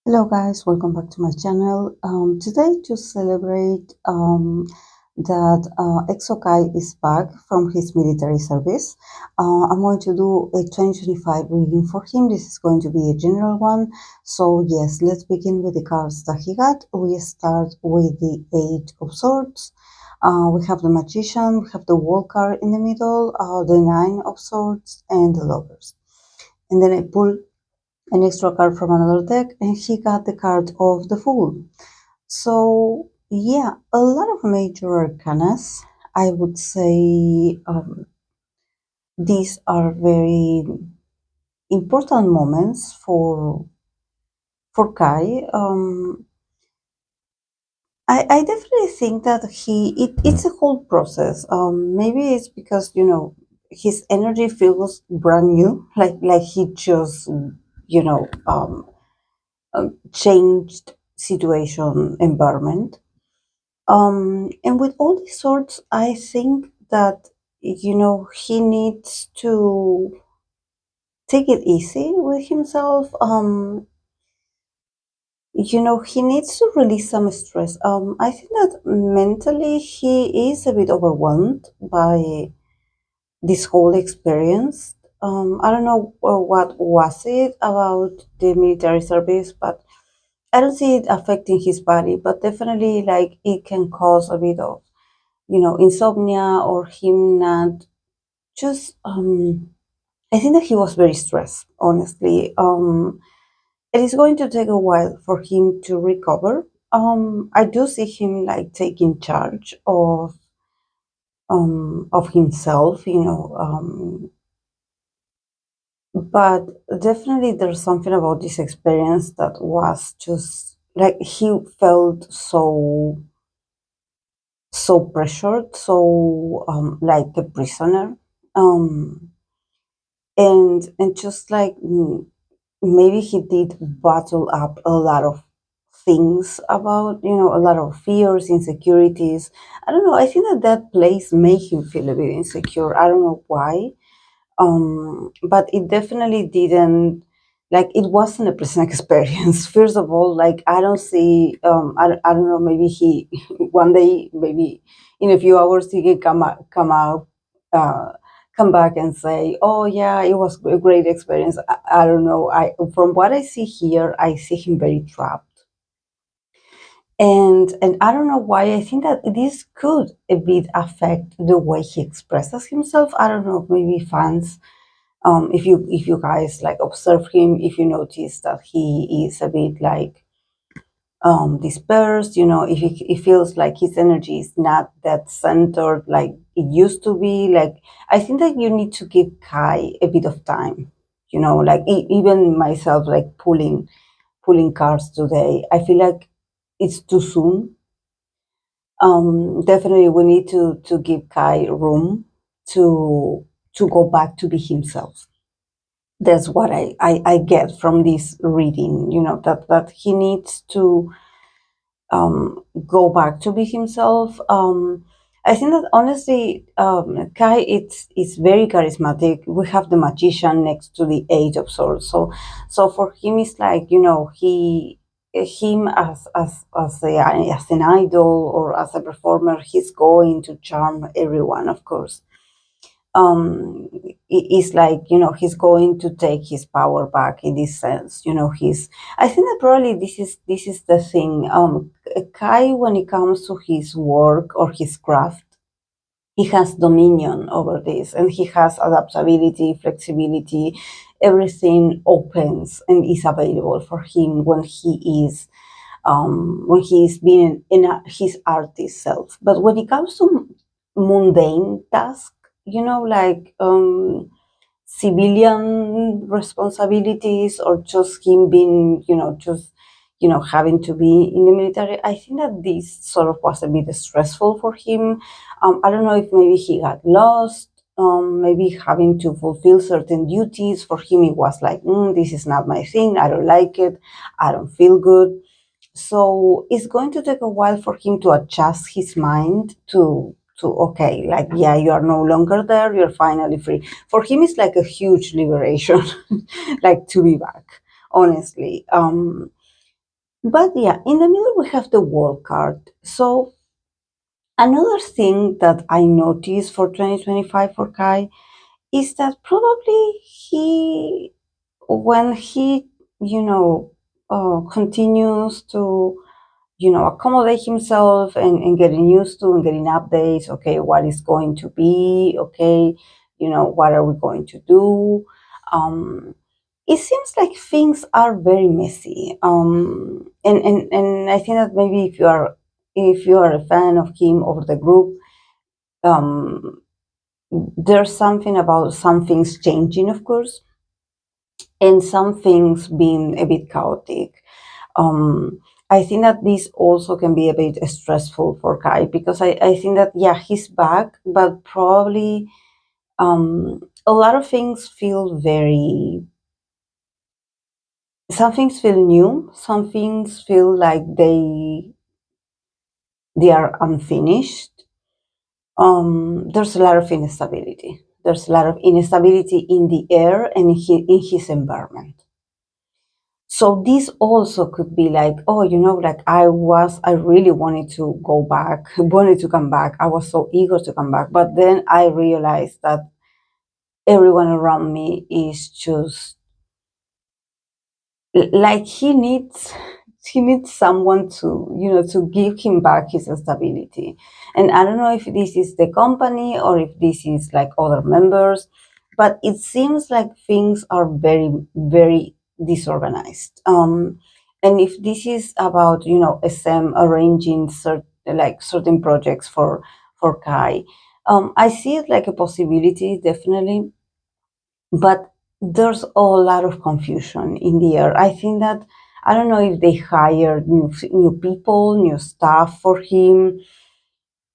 Hello guys, welcome back to my channel. Today to celebrate that EXO Kai is back from his military service, I'm going to do a 2025 reading for him. This is going to be a general one. So yes, let's begin with the cards that he got. We start with the Eight of Swords. We have the Magician, we have the World card in the middle, the Nine of Swords, and the Lovers. And then I pull an extra card from another deck, and he got the card of the Fool. So yeah, a lot of major arcanas. I would say these are very important moments for Kai. I definitely think that it's a whole process. Maybe it's because his energy feels brand new, like he just you know um, changed situation environment. And with all these sorts, I think that he needs to take it easy with himself. He needs to release some stress. I think that mentally he is a bit overwhelmed by this whole experience. I don't know what was it about the military service, but I don't see it affecting his body, but definitely like it can cause a bit of, insomnia or him not just I think that he was very stressed, honestly. It is going to take a while for him to recover. I do see him like taking charge of himself, but definitely there's something about this experience that was just like he felt so pressured, so like a prisoner, um, and just like maybe he did bottle up a lot of things about a lot of fears, insecurities. I don't know. I think that that place made him feel a bit insecure. I don't know why, but it definitely didn't, like it wasn't a pleasant experience. First of all, like I don't see I don't know, maybe he one day, maybe in a few hours he can come out uh, come back and say, oh yeah, it was a great experience. I don't know, I from what I see here, I see him very trapped. And I don't know why. I think that this could a bit affect the way he expresses himself. I don't know, maybe fans, if you guys like observe him, if you notice that he is a bit like dispersed, if it feels like his energy is not that centered like it used to be. Like I think that you need to give Kai a bit of time, like even myself, like pulling cards today, I feel like it's too soon. Definitely we need to give Kai room to go back to be himself. That's what I get from this reading, that he needs to go back to be himself. I think that honestly, Kai it's very charismatic. We have the Magician next to the Eight of Swords, so for him it's like he him as an idol or as a performer, he's going to charm everyone, of course. It's like he's going to take his power back in this sense. He's I think that probably this is the thing. Kai, when it comes to his work or his craft, he has dominion over this, and he has adaptability, flexibility. Everything opens and is available for him when he is being his artist self. But when it comes to mundane tasks, like civilian responsibilities, or just him being, just having to be in the military, I think that this sort of was a bit stressful for him. I don't know if maybe he got lost. Maybe having to fulfill certain duties for him, it was like, this is not my thing. I don't like it. I don't feel good. So it's going to take a while for him to adjust his mind to okay, like yeah, you are no longer there, you're finally free. For him it's like a huge liberation, like to be back, honestly. But yeah, in the middle we have the World card. So another thing that I noticed for 2025 for Kai is that probably he, when he, you know, continues to, accommodate himself and getting used to and getting updates. Okay, what is going to be? Okay, what are we going to do? It seems like things are very messy. And I think that maybe if you are a fan of him or the group, um, there's something about some things changing, of course, and some things being a bit chaotic. I think that this also can be a bit stressful for Kai because I think that, yeah, he's back, but probably a lot of things feel some things feel new, some things feel like they are unfinished. There's a lot of instability. There's a lot of instability in the air and in his environment. So this also could be like, oh, like I really wanted to go back, wanted to come back. I was so eager to come back. But then I realized that everyone around me is just like he needs someone to give him back his stability. And I don't know if this is the company or if this is like other members, but it seems like things are very, very disorganized. And if this is about SM arranging certain projects for Kai, I see it like a possibility, definitely, but there's a lot of confusion in the air. I think that I don't know if they hired new people, new staff for him.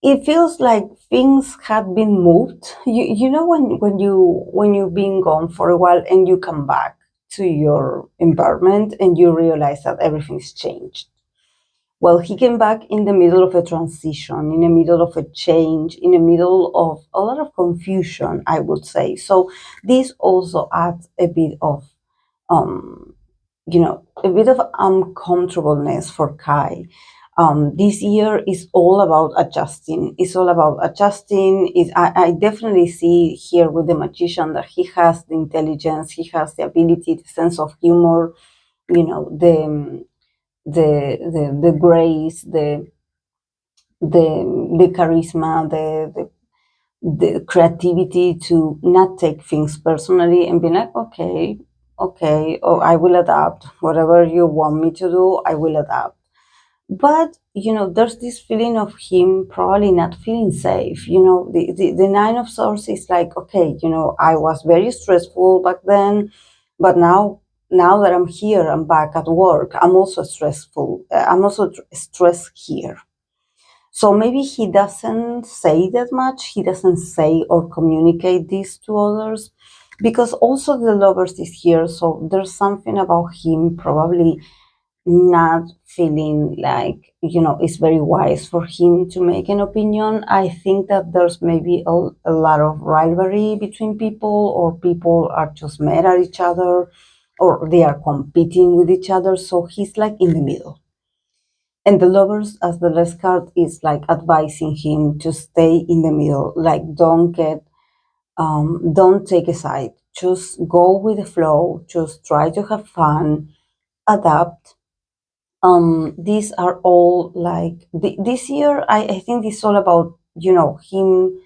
It feels like things had been moved. You know when you've been gone for a while and you come back to your environment and you realize that everything's changed. Well, he came back in the middle of a transition, in the middle of a change, in the middle of a lot of confusion, I would say. So this also adds a bit of, um, uncomfortableness for Kai. This year is all about adjusting. It's all about adjusting. I definitely see here with the magician that he has the intelligence, he has the ability, the sense of humor, the grace, the charisma, the creativity to not take things personally and be like, okay, or I will adapt. Whatever you want me to do, I will adapt. But there's this feeling of him probably not feeling safe. The Nine of Swords is like, okay, I was very stressful back then, but now that I'm here, I'm back at work. I'm also stressful. I'm also stressed here. So maybe he doesn't say that much. He doesn't say or communicate this to others because also the Lovers is here. So there's something about him probably not feeling like it's very wise for him to make an opinion. I think that there's maybe a lot of rivalry between people, or people are just mad at each other, or they are competing with each other. So he's like in the middle, and the Lovers as the last card is like advising him to stay in the middle, like don't take a side, just go with the flow, just try to have fun, adapt. These are all like this year. I think it's all about him,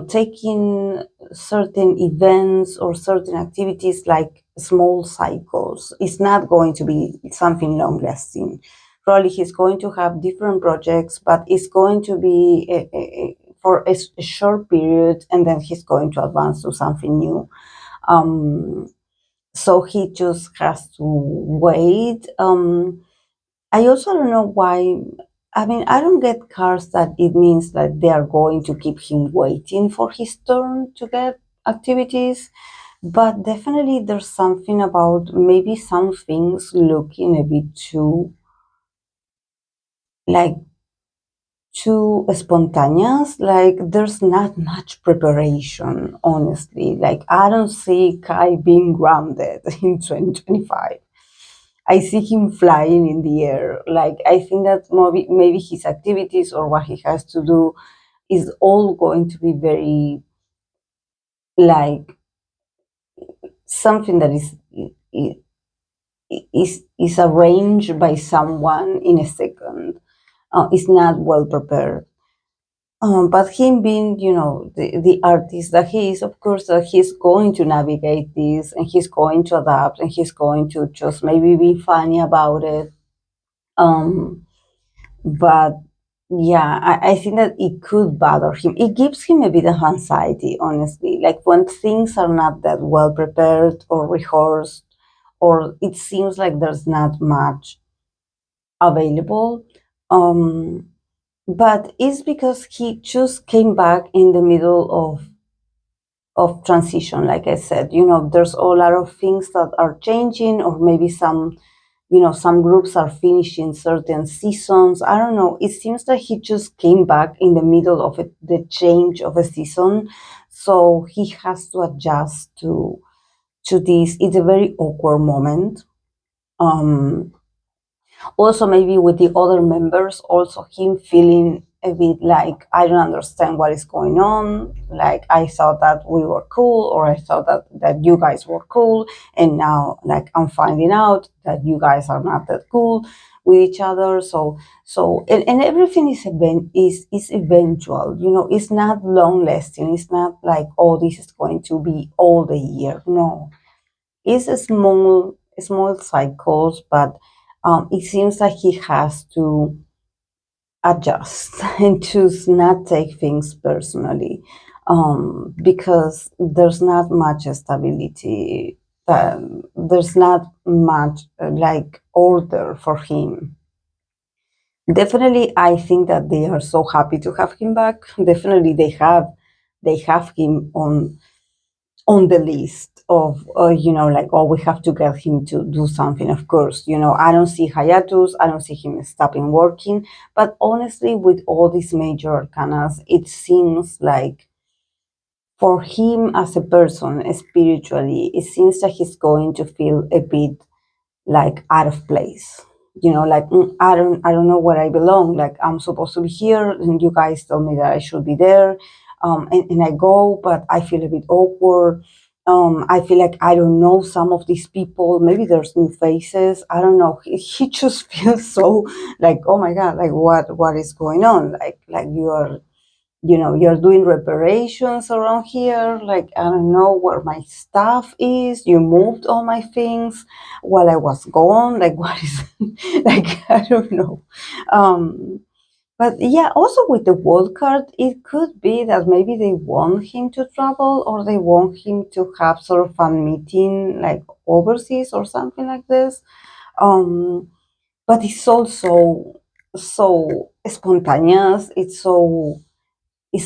taking certain events or certain activities like small cycles. It's not going to be something long lasting. Probably he's going to have different projects, but it's going to be for a short period, and then he's going to advance to something new. So he just has to wait. I also don't know why. I mean, I don't get cards that it means that they are going to keep him waiting for his turn to get activities. But definitely there's something about maybe some things looking a bit like too spontaneous. Like there's not much preparation, honestly. Like I don't see Kai being grounded in 2025. I see him flying in the air. Like, I think that maybe his activities or what he has to do is all going to be very, like, something that is arranged by someone in a second. It's not well prepared. But him being, the artist that he is, of course, that he's going to navigate this, and he's going to adapt, and he's going to just maybe be funny about it. Um, but yeah, I think that it could bother him. It gives him a bit of anxiety, honestly. Like when things are not that well prepared or rehearsed, or it seems like there's not much available. Um, but it's because he just came back in the middle of transition. Like I said, there's a lot of things that are changing, or maybe some groups are finishing certain seasons. I don't know. It seems that he just came back in the middle of the change of a season, so he has to adjust to this. It's a very awkward moment. Um, Also maybe with the other members, also him feeling a bit like, I don't understand what is going on. Like, I thought that we were cool, or I thought that you guys were cool, and now, like, I'm finding out that you guys are not that cool with each other. And everything is eventual. It's not long lasting. It's not like, oh, this is going to be all the year. No, it's a small cycles, but it seems like he has to adjust and choose not take things personally, because there's not much stability. There's not much like order for him. Definitely, I think that they are so happy to have him back. Definitely, they have him on the list of, like, oh, we have to get him to do something. Of course, I don't see hiatus, I don't see him stopping working. But honestly, with all these major arcanas, it seems like for him as a person, spiritually, it seems that he's going to feel a bit like out of place. Like, I don't know where I belong. Like, I'm supposed to be here, and you guys tell me that I should be there. And I go, but I feel a bit awkward. I feel like I don't know some of these people. Maybe there's new faces. I don't know. He just feels so like, oh my god, like, what is going on? Like you're doing reparations around here. Like, I don't know where my stuff is. You moved all my things while I was gone. Like, what is like, I don't know. um but yeah, also with the world card, it could be that maybe they want him to travel, or they want him to have sort of a meeting like overseas or something like this. But it's also so spontaneous. It's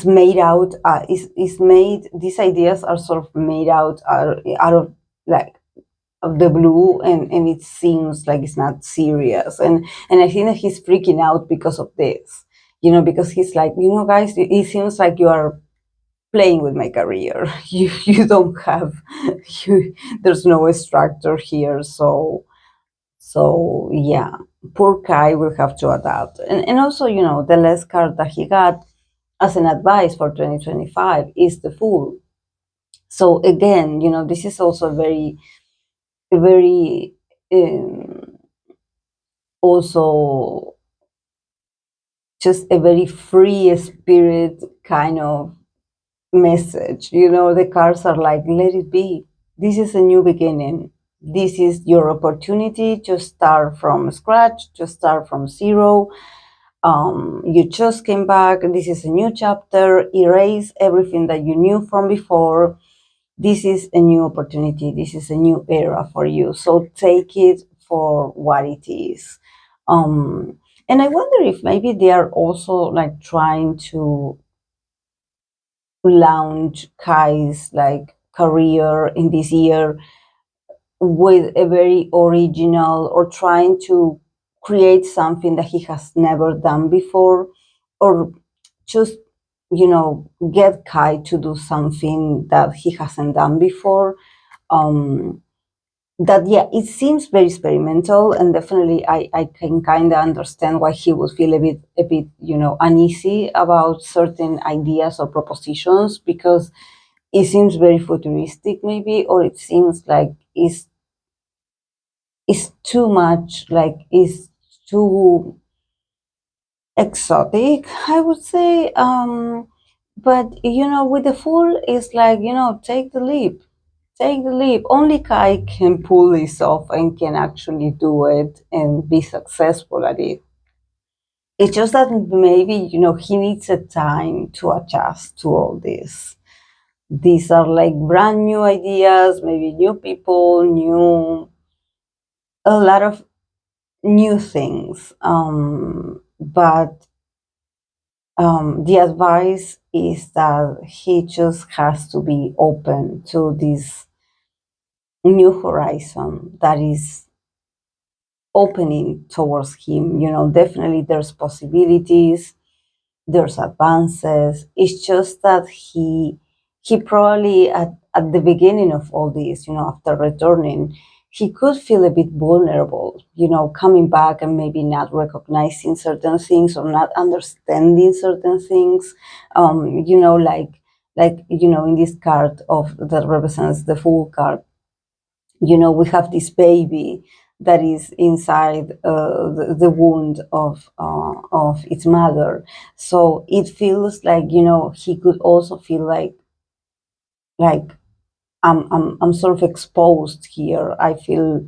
made out is made these ideas are sort of made out of, like, of the blue, and it seems like it's not serious, and I think that he's freaking out because of this, because he's like, guys, it seems like you are playing with my career. You don't have there's no structure here. So yeah, poor Kai will have to adapt. And also, the last card that he got as an advice for 2025 is the Fool. So again, this is also very, um, also just a very free spirit kind of message. The cards are like, let it be. This is a new beginning. This is your opportunity to start from scratch, to start from zero. You just came back. This is a new chapter. Erase everything that you knew from before. This is a new opportunity. This is a new era for you. So take it for what it is. And I wonder if maybe they are also like trying to launch Kai's like career in this year with a very original, or trying to create something that he has never done before, or just get Kai to do something that he hasn't done before. um that yeah, it seems very experimental, and definitely I can kind of understand why he would feel a bit uneasy about certain ideas or propositions, because it seems very futuristic maybe, or it seems like it's too much, like it's too exotic, I would say. But with the Fool, it's like, take the leap. Take the leap. Only Kai can pull this off and can actually do it and be successful at it. It's just that maybe, he needs a time to adjust to all this. These are like brand new ideas, maybe new people, a lot of new things. But the advice is that he just has to be open to this new horizon that is opening towards him. Definitely there's possibilities, there's advances. It's just that he probably at the beginning of all this, after returning, he could feel a bit vulnerable, coming back and maybe not recognizing certain things or not understanding certain things. In this card that represents the Fool card, we have this baby that is inside the wound of its mother. So it feels like, he could also feel like I'm sort of exposed here. I feel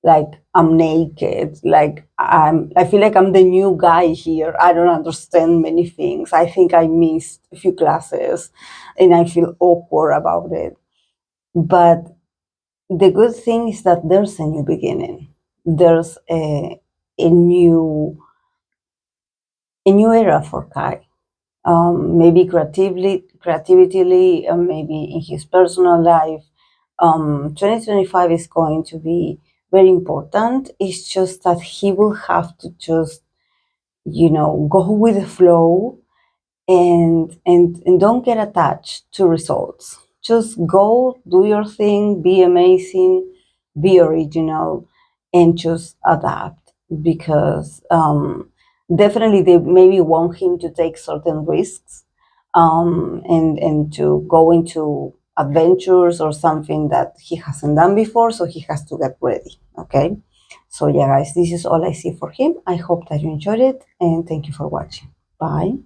like I'm naked. Like I feel like I'm the new guy here. I don't understand many things. I think I missed a few classes, and I feel awkward about it. But the good thing is that there's a new beginning. There's a new era for Kai. Maybe creatively, maybe in his personal life. 2025 is going to be very important. It's just that he will have to just, go with the flow, and don't get attached to results. Just go, do your thing, be amazing, be original, and just adapt, because definitely they maybe want him to take certain risks, and to go into adventures or something that he hasn't done before, so he has to get ready. Okay, so yeah, guys, this is all I see for him. I hope that you enjoyed it, and thank you for watching. Bye.